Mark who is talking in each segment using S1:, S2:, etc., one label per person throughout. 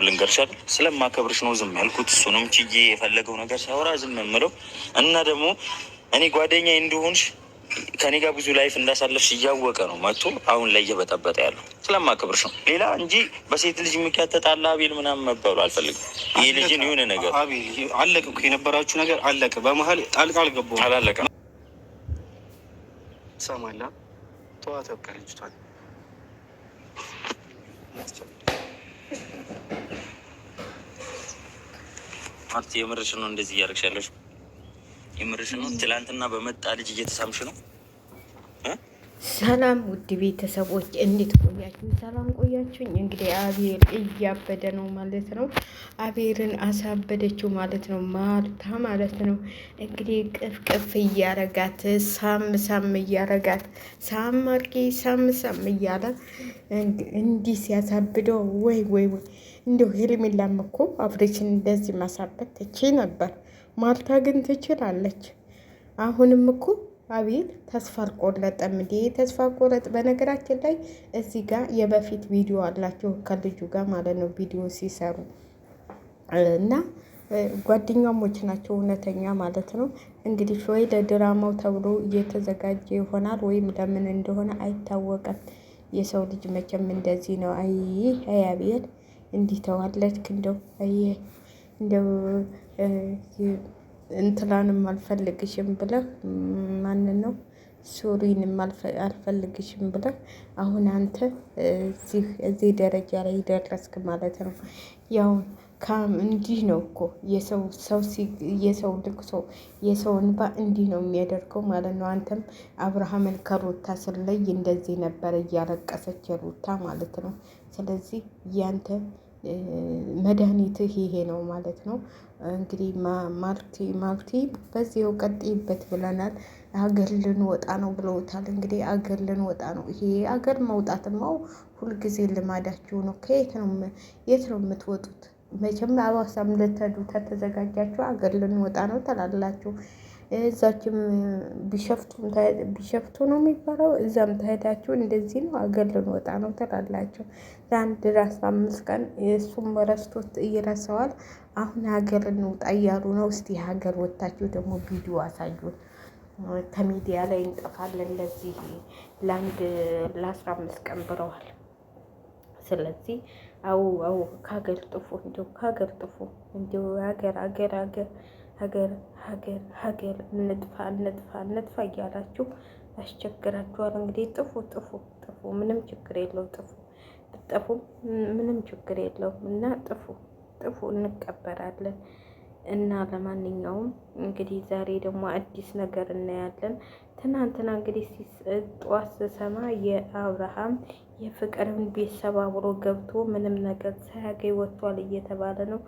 S1: ልንገርሽ አይደል ስለማከብርሽ ነው ዝም ያልኩት። እሱንም ችዬ የፈለገው ነገር ሲያወራ ዝም የምለው እና ደግሞ እኔ ጓደኛዬ እንደሆንሽ ከኔ ጋር ብዙ ላይፍ እንዳሳለፍሽ እያወቀ ነው መጥቶ አሁን ላይ እየበጠበጠ ያለው ስለማከብርሽ ነው። ሌላ እንጂ በሴት ልጅ ምክንያት ተጣላ አቤል ምናምን መባሉ አልፈልግም። ይህ ልጅን የሆነ ነገር
S2: አቤል አለቀ እኮ የነበራችሁ ነገር አለቀ። በመሀል ጣልቃ አልገባሁም።
S1: አላለቀም።
S2: ትሰማለህ? ተዋት በቃ ልጅቷን።
S1: ማለት የምርሽ ነው እንደዚህ እያደረግሽ ያለሽ? የምርሽ ነው? ትላንትና በመጣ ልጅ እየተሳምሽ ነው?
S3: ሰላም ውድ ቤተሰቦች እንዴት ቆያችሁ? ሰላም ቆያችሁኝ? እንግዲህ አቤል እያበደ ነው ማለት ነው። አቤልን አሳበደችው ማለት ነው ማርታ ማለት ነው። እንግዲህ ቅፍቅፍ እያረጋት ሳም ሳም እያረጋት ሳም አርጌ ሳም ሳም እያለ እንዲህ ሲያሳብደው ወይ ወይ ወይ እንዲሁ ሄርሜላም እኮ አብሬችን እንደዚህ ማሳበድ ትችል ነበር። ማርታ ግን ትችላለች። አሁንም እኮ አቤል ተስፋ አልቆረጠም እንዴ? ተስፋ ቆረጥ። በነገራችን ላይ እዚህ ጋር የበፊት ቪዲዮ አላቸው ከልጁ ጋር ማለት ነው ቪዲዮ ሲሰሩ እና ጓደኛሞች ናቸው እውነተኛ ማለት ነው። እንግዲህ ወይ ለድራማው ተብሎ እየተዘጋጀ ይሆናል ወይም ለምን እንደሆነ አይታወቅም። የሰው ልጅ መቼም እንደዚህ ነው። አይ አቤል እንዲህ ተዋለች እንደው እንደው እንትላንም አልፈልግሽም ብለህ ማንን ነው ሱሪንም አልፈልግሽም ብለህ አሁን አንተ እዚህ ደረጃ ላይ ደረስክ ማለት ነው። ያው እንዲህ ነው እኮ የሰው ልቅሶ የሰው እንባ እንዲህ ነው የሚያደርገው ማለት ነው። አንተም አብርሃምን ከሩታ ስለይ እንደዚህ ነበር እያለቀሰች ሩታ ማለት ነው። ስለዚህ ያንተ መድኃኒትህ ይሄ ነው ማለት ነው። እንግዲህ ማርቲ በዚያው ቀጥይበት ብለናል። ሀገር ልንወጣ ነው ብለውታል። እንግዲህ አገር ልንወጣ ነው። ይሄ አገር መውጣትማው ሁልጊዜ ልማዳችሁ ነው። የት ነው የምትወጡት? መቼም አዋሳም ልትሄዱ ተዘጋጃችሁ አገር ልንወጣ ነው ትላላችሁ። እዛችም ቢሸፍቱ ነው የሚባለው። እዛም ተሄዳችሁ እንደዚህ ነው አገር ልንወጣ ነው ትላላችሁ። ለአንድ 15 ቀን እሱም ረስቶት ይረሳዋል። አሁን ሀገር እንውጣ እያሉ ነው። እስቲ ሀገር ወጥታችሁ ደግሞ ቪዲዮ አሳዩን። ከሚዲያ ላይ እንጠፋለን ለዚህ ለ15 ቀን ብለዋል። ስለዚህ አው ከሀገር ጥፉ፣ እንዲሁ ከሀገር ጥፉ፣ እንዲሁ ሀገር እንጥፋ እያላችሁ ያስቸግራችኋል። እንግዲህ ጥፉ፣ ምንም ችግር የለው። ብትጠፉ ምንም ችግር የለውም እና ጥፉ እንቀበራለን። እና ለማንኛውም እንግዲህ ዛሬ ደግሞ አዲስ ነገር እናያለን። ትናንትና እንግዲህ ጠዋት ስሰማ የአብርሃም የፍቅርን ቤት ሰባብሮ ገብቶ ምንም ነገር ሳያገኝ ወጥቷል እየተባለ ነው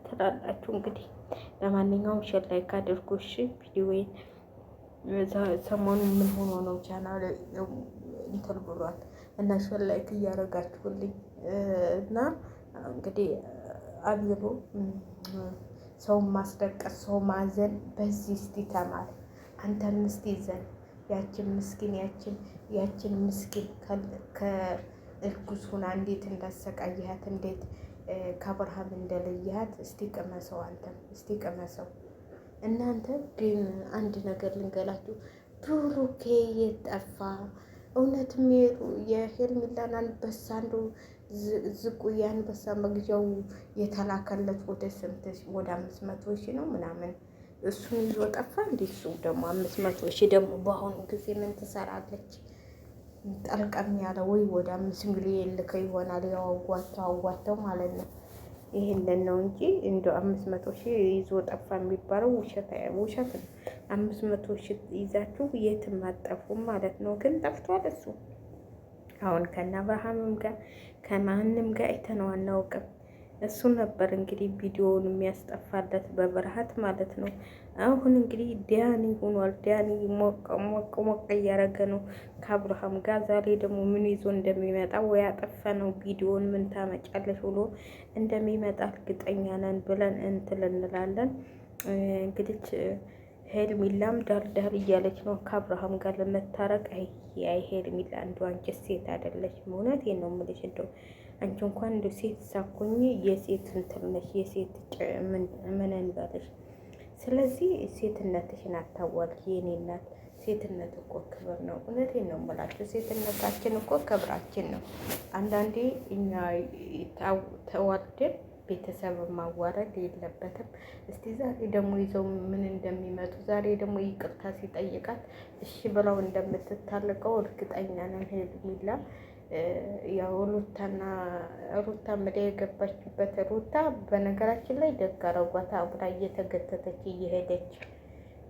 S3: ትላላችሁ። እንግዲህ ለማንኛውም ሼር ላይክ አድርጉ እሺ። ቪዲዮዬን ሰሞኑን ምን ሆኖ ነው ቻናል እንትን ብሏል እና ሼር ላይክ እያደረጋችሁልኝ እና እንግዲህ አብሮ ሰውን ማስለቀስ ሰው ማዘን በዚህ እስቲ ተማር። አንተም እስቲ ዘን ያችን ምስኪን ከእርጉዝ ሆና እንዴት እንዳሰቃየሃት እንዴት ከአብርሃም እንደለየሃት እስቲ ቅመሰው። አንተም እስቲ ቅመሰው። እናንተ ግን አንድ ነገር ልንገላችሁ፣ ብሩኬ የጠፋ እውነትም የሄርሜላን አንበሳ አንዱ ዝቁ የአንበሳ መግዣው የተላከለት ወደ 500 ሺህ ነው ምናምን እሱን ይዞ ጠፋ። እንዴ እሱ ደግሞ 500 ሺህ ደግሞ በአሁኑ ጊዜ ምን ትሰራለች? ጠልቀም ያለ ወይ ወደ 5 ሚሊዮን ልከ ይሆናል። ያው አዋተው ማለት ነው። ይሄንን ነው እንጂ እንደ 500 ሺህ ይዞ ጠፋ የሚባለው ውሸት ነው። 500 ሺህ ይዛችሁ የትም አጠፉም ማለት ነው። ግን ጠፍቷል እሱ። አሁን ከነ አብርሃምም ጋር ከማንም ጋር አይተነው አናውቅም። እሱ ነበር እንግዲህ ቪዲዮውን የሚያስጠፋለት በብርሃት ማለት ነው። አሁን እንግዲህ ዲያኒ ሆኗል። ዲያኒ ሞቅ እያረገ ነው ከአብርሃም ጋር። ዛሬ ደግሞ ምን ይዞ እንደሚመጣ ወይ አጠፋ ነው ቪዲዮውን ምን ታመጫለሽ ብሎ እንደሚመጣ እርግጠኛ ነን ብለን እንላለን። እንግዲህ ሄርሜላም ዳር እያለች ነው ከአብርሃም ጋር ለመታረቅ። አይ ሄርሜላ እንደው አንቺ ሴት አይደለሽም። እውነቴን ነው የምልሽ። እንደው አንቺ እንኳን እንደው ሴት ሳኮኝ የሴት እንትን ነሽ፣ የሴት ምን እንበልሽ። ስለዚህ ሴትነትሽን አታዋልቂ የኔ እናት። ሴትነት እኮ ክብር ነው። እውነቴን ነው የምላችሁ። ሴትነታችን እኮ ክብራችን ነው። አንዳንዴ እኛ ተዋልደን ቤተሰብ ማዋረድ የለበትም። እስቲ ዛሬ ደግሞ ይዘው ምን እንደሚመጡ ዛሬ ደግሞ ይቅርታ ሲጠይቃት እሺ ብለው እንደምትታልቀው እርግጠኛ ነን። ሄርሜላ ያው ሩታ ምዳ የገባችበት ሩታ በነገራችን ላይ ደግ አረጓት። አብራ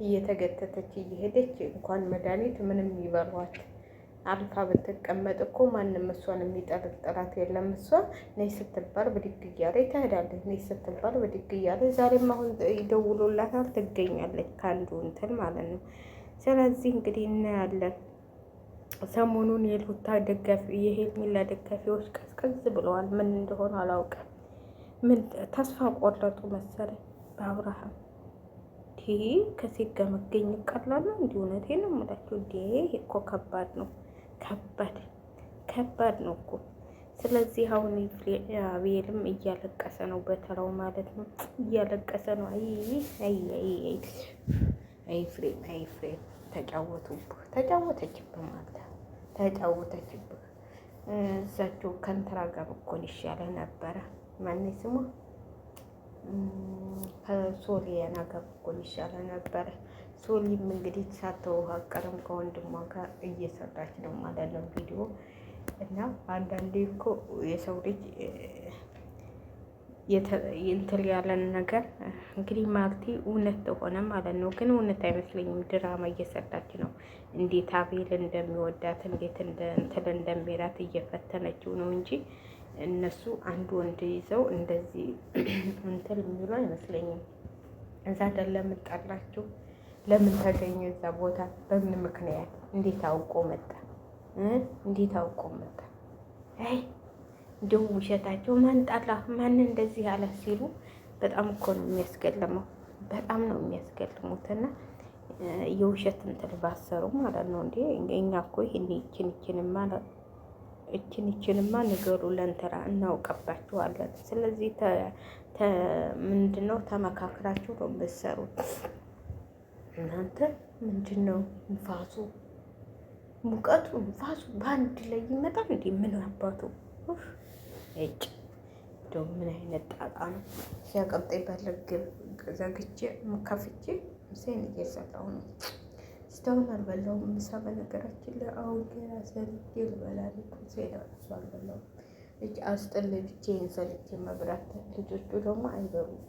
S3: እየተገተተች እየሄደች እንኳን መድኃኒት ምንም ይበሏት አልፋ ብትቀመጥ እኮ ማንም እሷን የሚጠረጥራት የለም። እሷ ነይ ስትባል ብድግ እያለች ትሄዳለች። ነይ ስትባል ብድግ እያለች ዛሬም አሁን ይደውሉላታል ትገኛለች፣ ከአንዱ እንትን ማለት ነው። ስለዚህ እንግዲህ እናያለን። ሰሞኑን የሩታ ደጋፊ የሄርሜላ ደጋፊዎች ቀዝቀዝ ብለዋል። ምን እንደሆነ አላውቅም። ምን ተስፋ ቆረጡ መሰለኝ በአብርሃም። ከሴት ጋር መገኘት ቀላል ነው? እንዲህ እውነቴን ነው የምላችሁ። እኮ ከባድ ነው። ከባድ ነው እኮ። ስለዚህ አሁን አቤልም እያለቀሰ ነው በተራው ማለት ነው። እያለቀሰ ነው። አይ ፍሬም ተጫወተችብህ ማለት ተጫወተችብህ። እዛቸው ከንትራ ጋር እኮን ይሻለ ነበረ። ማነው ስሟ? ከሶሊያና ጋር እኮን ይሻለ ነበረ። ሶሊም እንግዲህ ሳትወቃቀርም ከወንድሟ ጋር እየሰራች ነው ማለት ነው ቪዲዮ። እና አንዳንዴ እኮ የሰው ልጅ እንትን ያለን ነገር እንግዲህ ማለቴ እውነት ሆነ ማለት ነው። ግን እውነት አይመስለኝም። ድራማ እየሰራች ነው። እንዴት አቤል እንደሚወዳት እንዴት እንትን እንደሚላት እየፈተነችው ነው እንጂ እነሱ አንድ ወንድ ይዘው እንደዚህ እንትን የሚሉ አይመስለኝም። እዛ አይደለም የምጠላችሁ። ለምን ተገኘ እዛ ቦታ? በምን ምክንያት? እንዴት አውቆ መጣ? አይ እንደው ውሸታቸው ማን ጣላ ማን እንደዚህ ያለ ሲሉ በጣም እኮ ነው የሚያስገርመው። በጣም ነው የሚያስገርሙትና የውሸት እንትን ባሰሩ ማለት ነው እንዴ። እኛ እኮ ይሄን ይችንማ ነገሩ ለእንትና እናውቀባችኋለን። ስለዚህ ምንድነው ተመካክራችሁ ነው የምትሰሩት እናንተ። ምንድነው ንፋሱ፣ ሙቀቱ፣ ንፋሱ በአንድ ላይ ይመጣል እንዴ? ምን አባቱ እጭ እንደው ምን አይነት ጣጣ ነው? ሲያቀብጠኝ በልግ ዘግቼ ከፍቼ ምሳዬን እየሰራሁ ነው። እስካሁን አልበላሁም ምሳ። በነገራችን ላይ አሁን ገና ሰርቼ ልበላ ቁርሴን እራሱ አልበላሁም። እጭ አስጥል ብቻዬን ሰርቼ መብራት። ልጆቹ ደግሞ አይበሉም።